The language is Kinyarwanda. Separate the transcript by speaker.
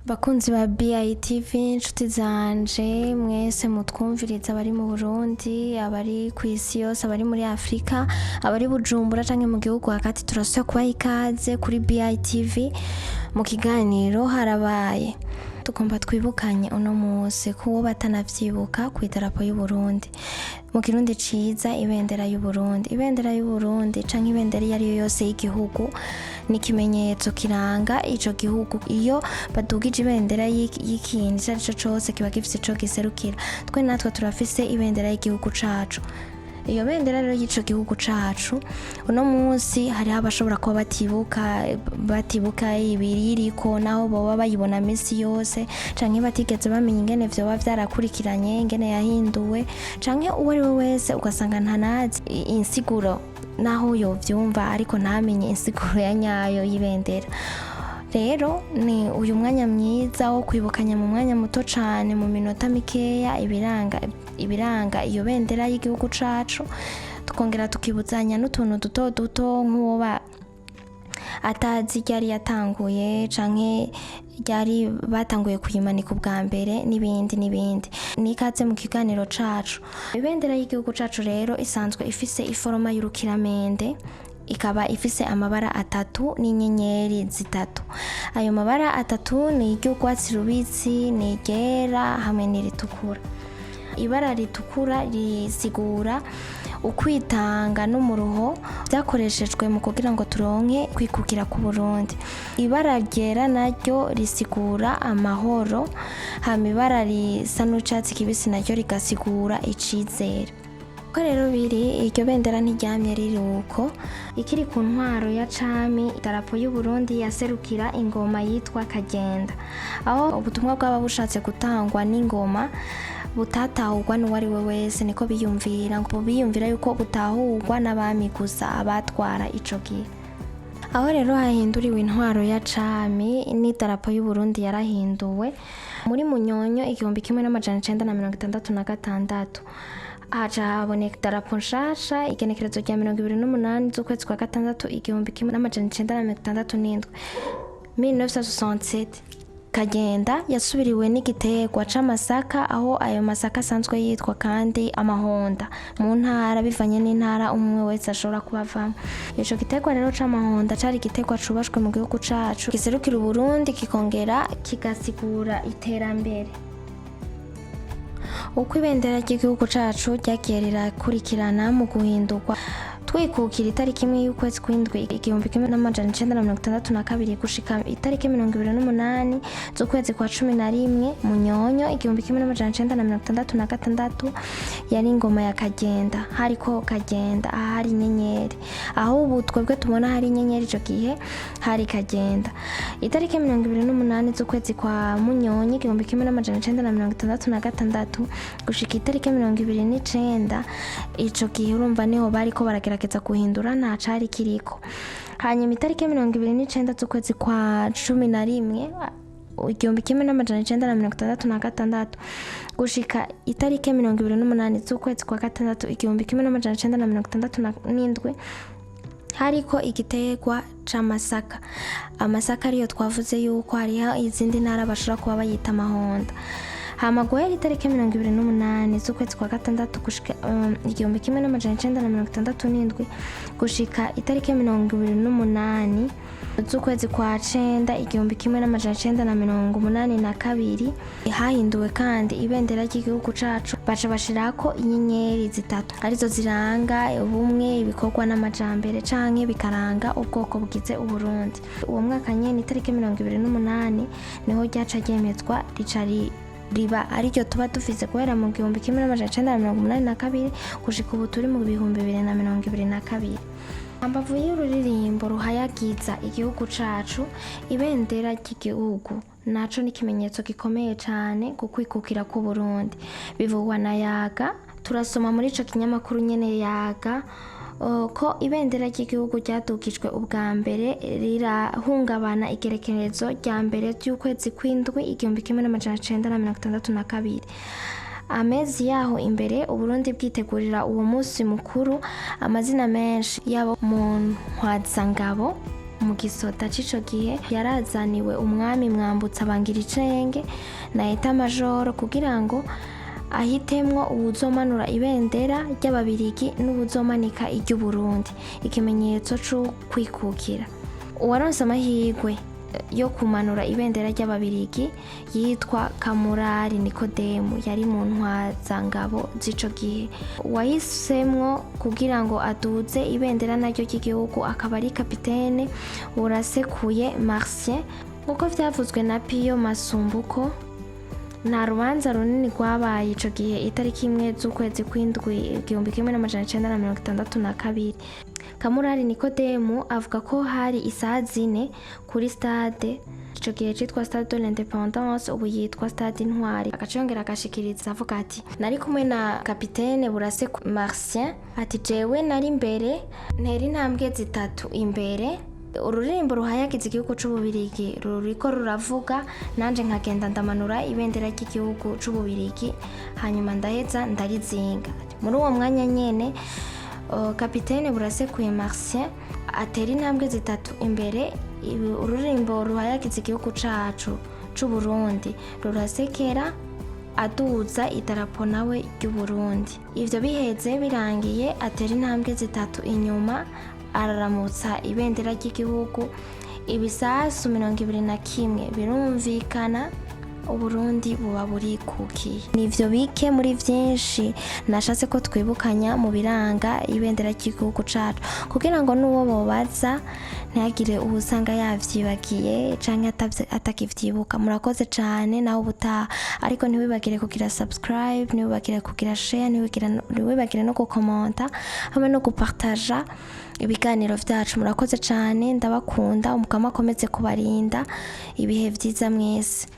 Speaker 1: Bakunzi ba BITV, inshuti zanje mwese mutwumviriza, abari mu Burundi, abari ku isi yose, abari muri Afrika, abari Bujumbura canke mu gihugu hagati, turasubira kubaha ikaze kuri BITV mu kiganiro harabaye. Tugomba twibukanye uno munsi kuwo batanavyibuka ku idarapo y'u Burundi. Mu kirundi ciza, ibendera y'u Burundi. Ibendera y'u Burundi canke ibendera iyo ariyo yose y'igihugu ni ikimenyetso kiranga ico gihugu. Iyo badugije ibendera y'ikintu ico arico cose kiba gifise ico giserukira. Twe natwe turafise ibendera y'igihugu cacu. Iyo bendera rero y'ico gihugu cacu uno munsi hari abashobora kuba batibuka ibiririko naho boba bayibona misi yose, canke batigeze bamenya ingene vyoba vyarakurikiranye, ingene yahinduwe, canke uwo ari we wese ugasanga ntanazi insiguro naho yovyumva ariko ntamenye insiguro ya nyayo y'ibendera. Rero ni uyu mwanya mwiza wo kwibukanya mu mwanya muto cane, mu minota mikeya, ibiranga iyo bendera y'igihugu cacu, tukongera tukibuzanya n'utuntu duto duto nk'uwoba atazi ryari yatanguye canke ryari batanguye kuyimanika ubwa mbere n'ibindi. Nikaze mu kiganiro cacu. Ibendera y'igihugu cacu rero isanzwe ifise iforoma y'urukiramende, ikaba ifise amabara atatu n'inyenyeri zitatu. Ayo mabara atatu ni iry'urwatsi rubisi, ni iryera hamwe n'iritukura. Ibara ritukura risigura ukwitanga n'umuruho vyakoreshejwe mu kugira ngo turonke kwikukira ku Burundi. Ibara ryera naryo risigura amahoro, hama ibara risa n'icatsi kibisi naryo rigasigura icizere. Ko rero biri iryo bendera ntiryamye riri uko, ikiri ku ntwaro ya cami idarapo y'u Burundi yaserukira ingoma yitwa Kagenda, aho ubutumwa bwaba bushatse gutangwa n'ingoma butatahurwa n'uwari we wese, niko biyumvira yuko butahurwa n'abami gusa, abatwara ico gihe. Aho rero hahinduriwe intwaro ya cami n'idarapo y'u Burundi yarahinduwe muri Munyonyo 1966. Haca haboneka idarapo nshasha igenekerezo rya 28 z'ukwezi kwa gatandatu 1967. 1967 Kagenda yasubiriwe n'igiterwa c'amasaka, aho ayo masaka asanzwe yitwa kandi amahonda mu ntara bivanye n'intara umwe wese ashobora kubavamo. Ico giterwa rero c'amahonda cari igiterwa cubashwe mu gihugu cacu, giserukira Uburundi kikongera kigasigura iterambere. Uko ibendera ry'igihugu cacu ryagiye rirakurikirana mu guhindurwa, twikukira itariki imwe y'ukwezi kw'indwi 1962 gushika itariki 28 z'ukwezi kwa 11 Munyonyo 1966 yari ingoma ya Kagenda. Hariko Kagenda, ahari inyenyeri, aho ubu twebwe tubona hari inyenyeri ico gihe hari Kagenda. Itariki 28 z'ukwezi kwa Munyonyo 1966 gushika itariki 29 ico gihe urumva niho bariko baragerageza guhindura, nta cari kiriko. Hanyuma itariki 29 z'ukwezi kwa 11 1966 gushika itariki 28 z'ukwezi kwa gatandatu 1967 hariko igiterwa c'amasaka. Amasaka ariyo twavuze yuko hariho izindi ntara bashobora kuba bayita amahonda. Hama guhera itariki 28 z'ukwezi kwa gatandatu gushika 1967 gushika itariki 28 z'ukwezi kwa 9 1982 hahinduwe kandi ibendera ry'igihugu cacu, baca bashirako inyenyeri zitatu arizo ziranga ubumwe, ibikorwa n'amajambere canke bikaranga ubwoko bugize Uburundi. Uwo mwaka nyene itariki 28 niho ryaca ryemezwa riba ariryo tuba dufise guhera mu 1982 gushika ubu turi mu 2022. Ambavu y'ururirimbo ruhayagiza igihugu cacu, ibendera ry'igihugu naco ni ikimenyetso gikomeye cane ku kwikukira ku Burundi. Bivugwa na Yaga, turasoma muri ico kinyamakuru nyene Yaga ko ibendera ry'igihugu ryadugijwe ubwa mbere rirahungabana igerekerezo rya mbere ry'ukwezi kw'indwi 1962. Amezi yaho imbere Uburundi bwitegurira uwo musi mukuru, amazina menshi yabo mu ntwazangabo mu gisota c'ico gihe yarazaniwe umwami Mwambutsa Bangiricenge na eta majoro kugira ngo ahitemwo uwuzomanura ibendera ry'ababirigi n'uwuzomanika iry'Uburundi, ikimenyetso co kwikukira. Uwaronse amahirwe yo kumanura ibendera ry'ababirigi yitwa Kamurari Nikodemu, yari mu ntwazangabo z'ico gihe. Wahisemwo kugira ngo aduze ibendera naryo ry'igihugu akaba ari kapitene Burasekuye Marcien. Nk'uko vyavuzwe na Piyo Masumbuko, nta rubanza runini rwabaye ico gihe itariki 1 z'ukwezi kw'indwi 1962. Kamurari Nikodemu avuga ko hari isaha 4 kuri stade ico gihe citwa Stade de l'Independance, ubu yitwa Stade Intwari. Agacongera agashikiriza avuga ati nari kumwe na kapitene Burasekuye Marcien, ati jewe nari imbere ntera intambwe 3 imbere, ururirimbo ruhayagiza igihugu c'Ububirigi ruriko ruravuga, nanje nkagenda ndamanura ibendera ry'igihugu c'Ububirigi, hanyuma ndaheza ndarizinga. Muri uwo mwanya nyene kapitene Burasekuye Marcien atera intambwe 3 imbere, ururirimbo ruhayagiza igihugu cacu c'Uburundi rurasekera, aduza idarapo nawe ry'Uburundi. Ivyo biheze birangiye atera intambwe 3 inyuma, araramutsa ibendera ry'igihugu. Ibisasu 21 birumvikana, Uburundi buba burikukiye. Nivyo bike muri vyinshi nashatse ko twibukanya mu biranga ibendera ry'igihugu cacu, kugira ngo n'uwo bobaza ntihagire ubusanga yavyibagiye canke atakivyibuka. Murakoze cane naho ubutaha, ariko ntiwibagire kugira subscribe, ntiwibagire kugira share, ntiwibagire no gukomenta hamwe no gupartaja ibiganiro vyacu. Murakoze cane, ndabakunda, umukama akomeze kubarinda, ibihe vyiza mwese.